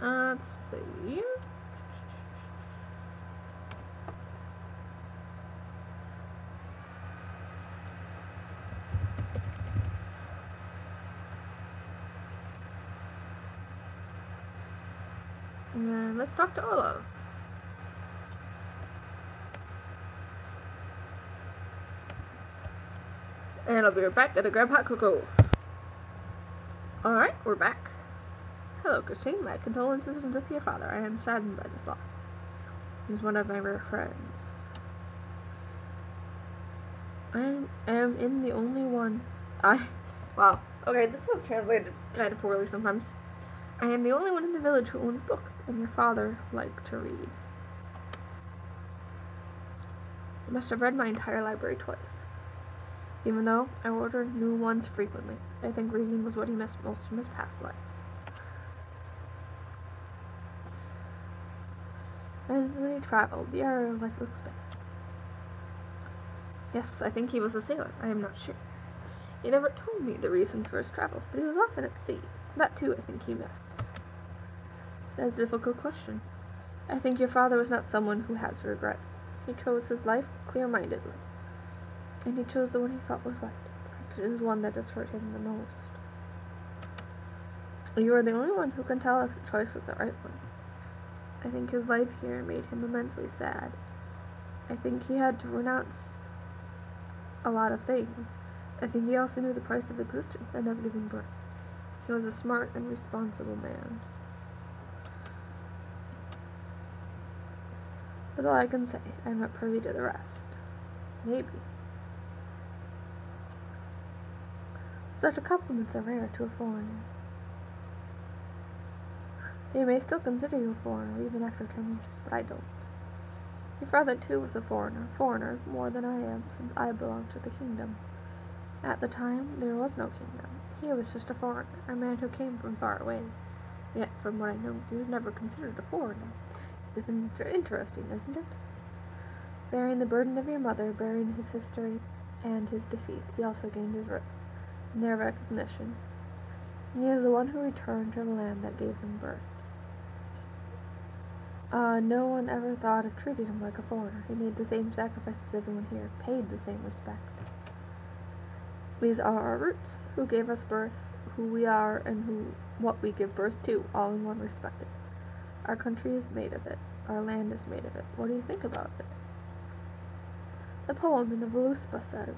Let's see. And let's talk to Olaf. And I'll be right back. Gotta grab hot cocoa. Alright, we're back. Hello, Christine. My condolences with your father. I am saddened by this loss. He's one of my rare friends. I am in the only one. Wow. Okay, this was translated kind of poorly sometimes. I am the only one in the village who owns books, and your father liked to read. I must have read my entire library twice. Even though I ordered new ones frequently, I think reading was what he missed most from his past life. And when he traveled, the area of life would expand. Yes, I think he was a sailor. I am not sure. He never told me the reasons for his travels, but he was often at sea. That, too, I think he missed. That is a difficult question. I think your father was not someone who has regrets. He chose his life clear-mindedly. And he chose the one he thought was right. Perhaps it is one that has hurt him the most. You are the only one who can tell if the choice was the right one. I think his life here made him immensely sad. I think he had to renounce a lot of things. I think he also knew the price of existence and of giving birth. He was a smart and responsible man. That's all I can say. I am not privy to the rest. Maybe. Such compliments are rare to a foreigner. They may still consider you a foreigner even after 10 years, but I don't. Your father, too, was a foreigner more than I am, since I belong to the kingdom. At the time, there was no kingdom. He was just a foreigner, a man who came from far away. Yet, from what I know, he was never considered a foreigner. Isn't it interesting, isn't it? Bearing the burden of your mother, bearing his history and his defeat, he also gained his roots and their recognition. He is the one who returned to the land that gave him birth. No one ever thought of treating him like a foreigner. He made the same sacrifices everyone here, paid the same respect. These are our roots, who gave us birth, who we are, and what we give birth to, all in one respect. Our country is made of it. Our land is made of it. What do you think about it? The poem in the Voluspa says,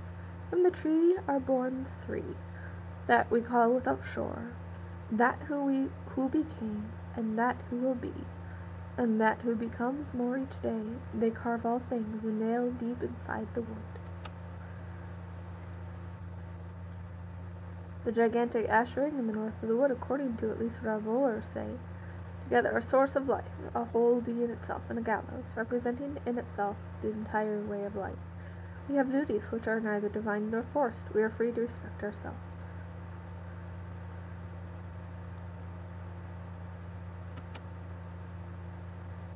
"From the tree are born the three, that we call without shore, that who became, and that who will be, and that who becomes more each day. They carve all things and nail deep inside the wood." The gigantic ash ring in the north of the wood, according to at least what our rulers say, together a source of life, a whole being itself, and a gallows, representing in itself the entire way of life. We have duties which are neither divine nor forced. We are free to respect ourselves.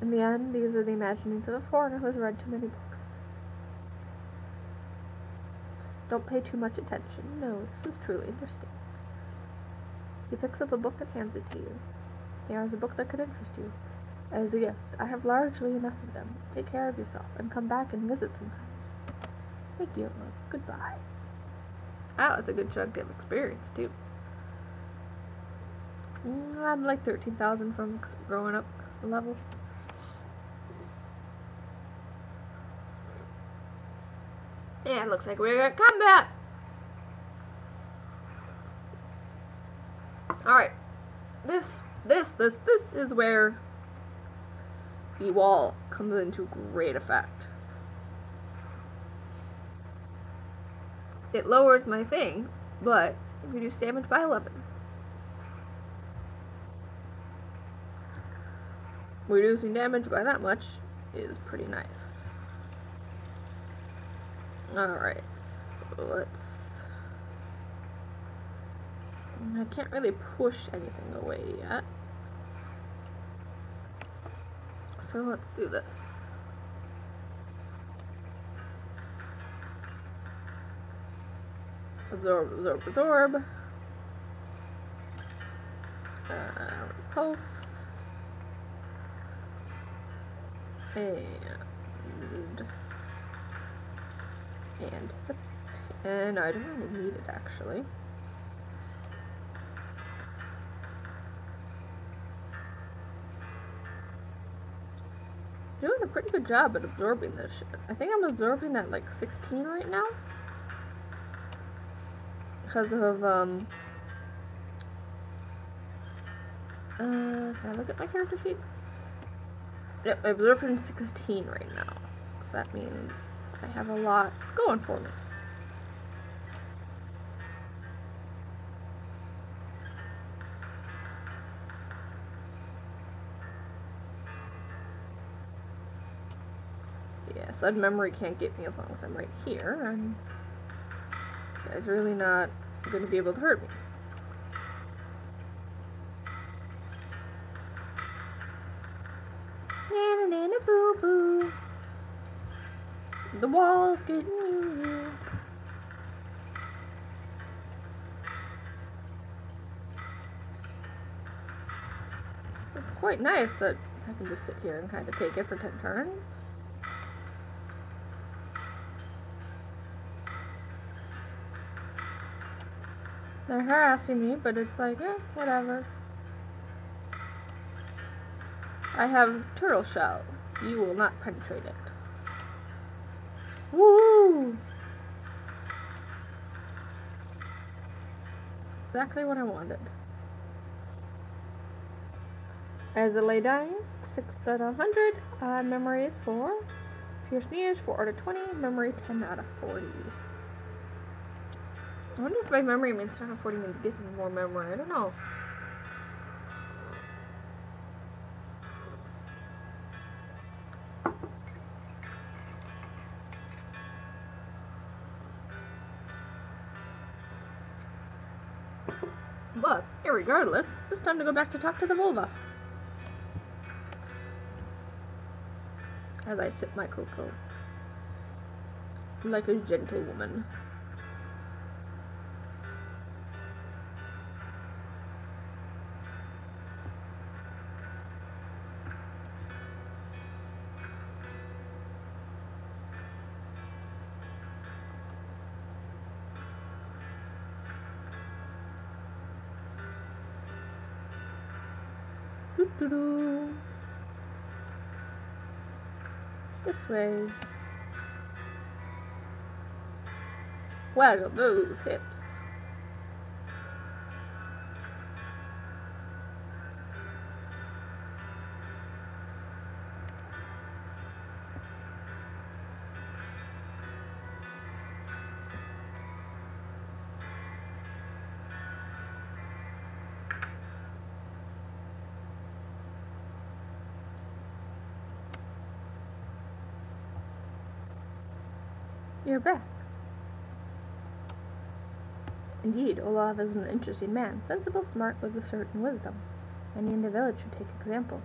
In the end, these are the imaginings of a foreigner who has read too many books. Don't pay too much attention. No, this was truly interesting. He picks up a book and hands it to you. Here is a book that could interest you. As a gift, I have largely enough of them. Take care of yourself, and come back and visit sometimes. Thank you, love. Goodbye. Oh, that's a good chunk of experience, too. I'm like 13,000 from growing up level. Yeah, it looks like we're at combat. Alright. This is where the wall comes into great effect. It lowers my thing, but reduce damage by 11. Reducing damage by that much is pretty nice. Alright, so let's... I can't really push anything away yet. So let's do this. Absorb, absorb, absorb. Repulse. And I don't really need it actually. Doing a pretty good job at absorbing this shit. I think I'm absorbing at like 16 right now. Because of, can I look at my character sheet? Yep, I'm absorbing 16 right now. So that means I have a lot going for me. Yeah, so that memory can't get me as long as I'm right here, and you guys are really not going to be able to hurt me. Nana boo boo. The wall's getting you. It's quite nice that I can just sit here and kind of take it for 10 turns. They're harassing me, but it's like, whatever. I have turtle shell. You will not penetrate it. Woo! Exactly what I wanted. As I lay dying, 6 out of 100. Memory is 4. Pierce Nears, 4 out of 20. Memory, 10 out of 40. I wonder if my memory means 10 out of 40 means getting more memory. I don't know. But, irregardless, it's time to go back to talk to the vulva. As I sip my cocoa. Like a gentle woman. Doo-doo-doo. This way. Waggle those hips. You're back. Indeed, Olaf is an interesting man, sensible, smart, with a certain wisdom. Many in the village should take example.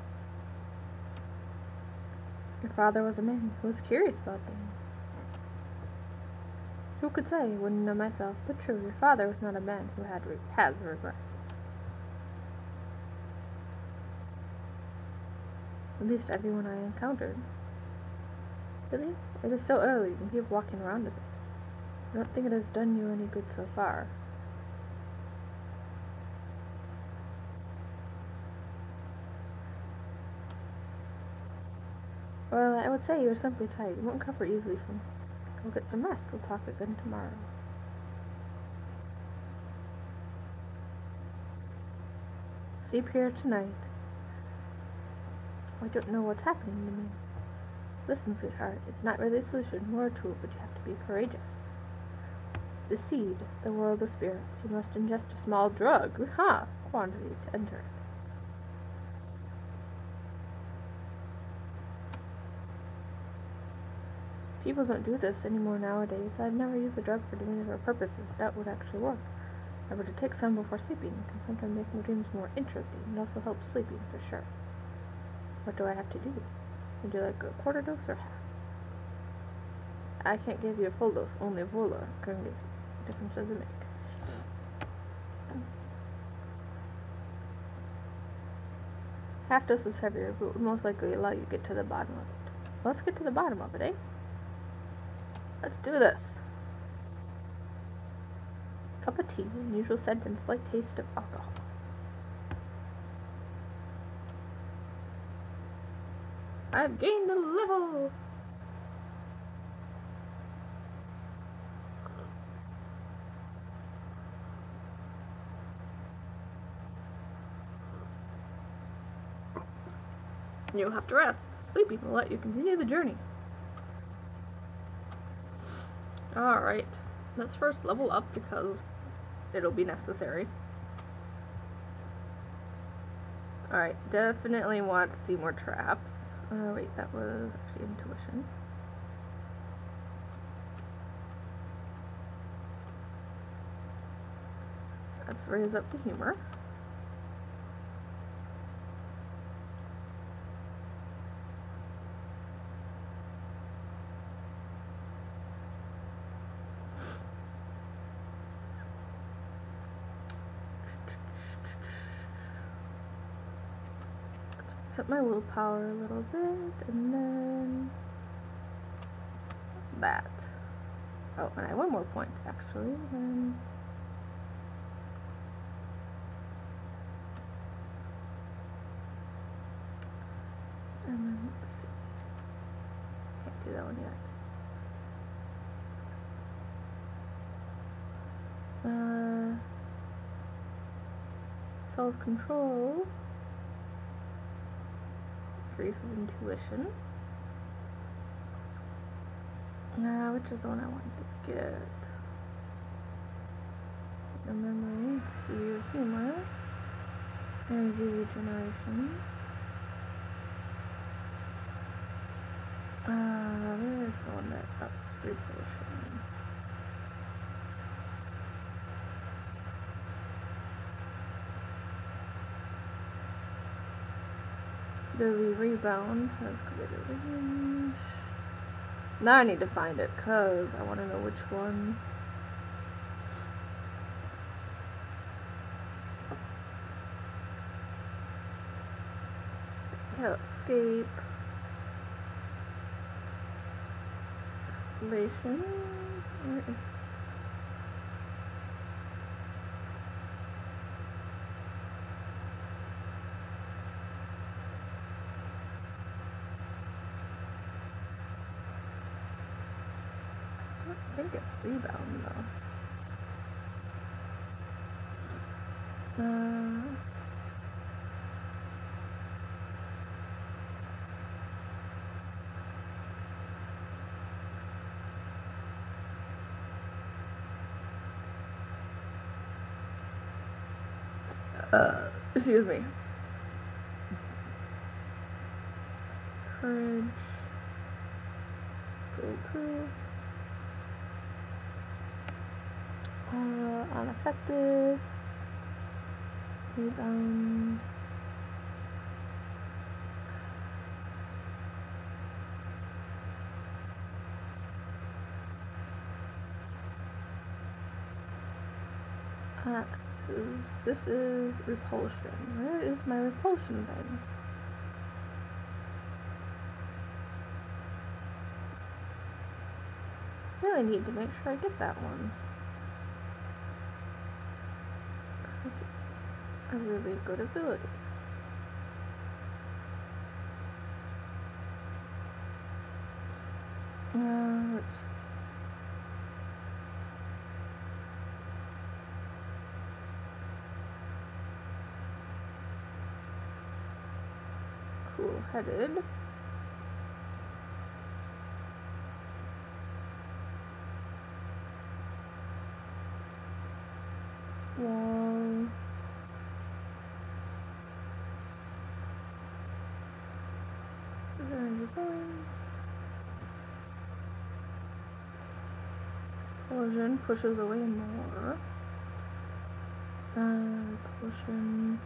Your father was a man who was curious about things. Who could say, wouldn't know myself, but true, your father was not a man who has regrets. At least everyone I encountered. Really? It is still early, you can keep walking around with it. I don't think it has done you any good so far. Well, I would say you are simply tired. You won't recover easily from it. Go get some rest. We'll talk again tomorrow. Sleep here tonight. I don't know what's happening to me. Listen, sweetheart, it's not really a solution nor a tool, but you have to be courageous. The seed, the world of spirits. You must ingest a small drug, quantity to enter it. People don't do this anymore nowadays. I've never used the drug for any other purposes. That would actually work. However, to take some before sleeping can sometimes make my dreams more interesting and also help sleeping for sure. What do I have to do? Would you like a quarter dose or half? I can't give you a full dose, only a volar can give you. What difference does it make? Half dose is heavier, but would most likely allow you to get to the bottom of it. let's get to the bottom of it, eh? Let's do this. Cup of tea, unusual scent and slight taste of alcohol. I've gained a level! You'll have to rest. Sleeping will let you continue the journey. Alright, let's first level up because it'll be necessary. Alright, definitely want to see more traps. Wait, that was actually intuition. Let's raise up the humor. Set my willpower a little bit, and then that. Oh, and I have one more point, actually, then and then let's see. Can't do that one yet. Self-control increases intuition. Which is the one I wanted to get? The memory, severe humor, energy regeneration. Where is the one that ups repulsion? Deadly rebound has greater range. Now I need to find it because I want to know which one. Escape. Isolation. Where is it? I think it's rebound though. Excuse me. Courage. Foolproof. Unaffected. Rebound. This is repulsion. Where is my repulsion thing? Really need to make sure I get that one. Because it's a really good ability. Let's see. Cool-headed. Wall. Is there any points? Explosion pushes away more. Potion.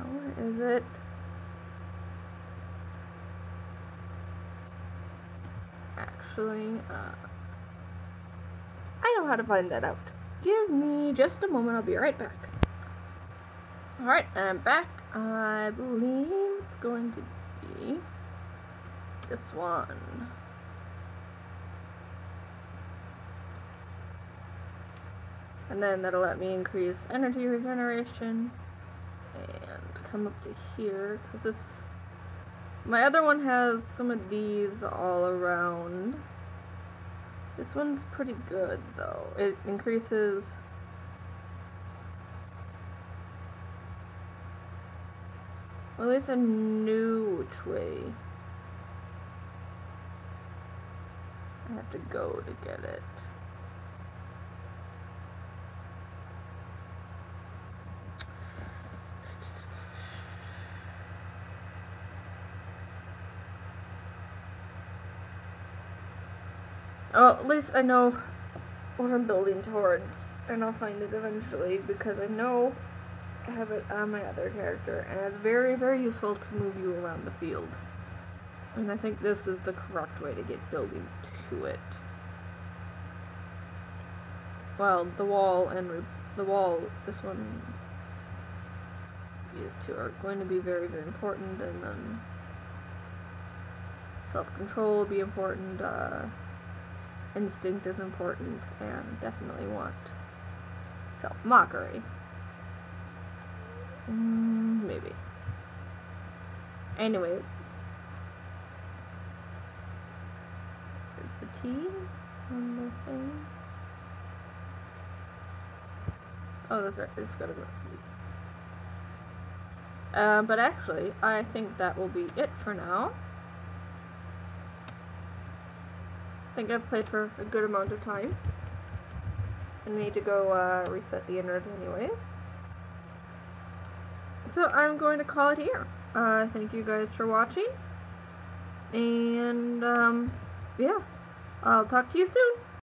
Where is it? Actually, I know how to find that out. Give me just a moment, I'll be right back. Alright, I'm back. I believe it's going to be this one. And then that'll let me increase energy regeneration and come up to here, because this, my other one has some of these all around. This one's pretty good though. It increases well, at least I knew which way I have to go to get it. Oh, at least I know what I'm building towards, and I'll find it eventually, because I know I have it on my other character, and it's very, very useful to move you around the field. And I think this is the correct way to get building to it. Well, the wall and this one, these two are going to be very, very important, and then self-control will be important, instinct is important, and definitely want self-mockery. Maybe. Anyways. There's the T on the thing. Oh, that's right, I just gotta go to sleep. But actually, I think that will be it for now. I think I've played for a good amount of time. I need to go reset the internet anyways. So I'm going to call it here. Thank you guys for watching. And yeah, I'll talk to you soon.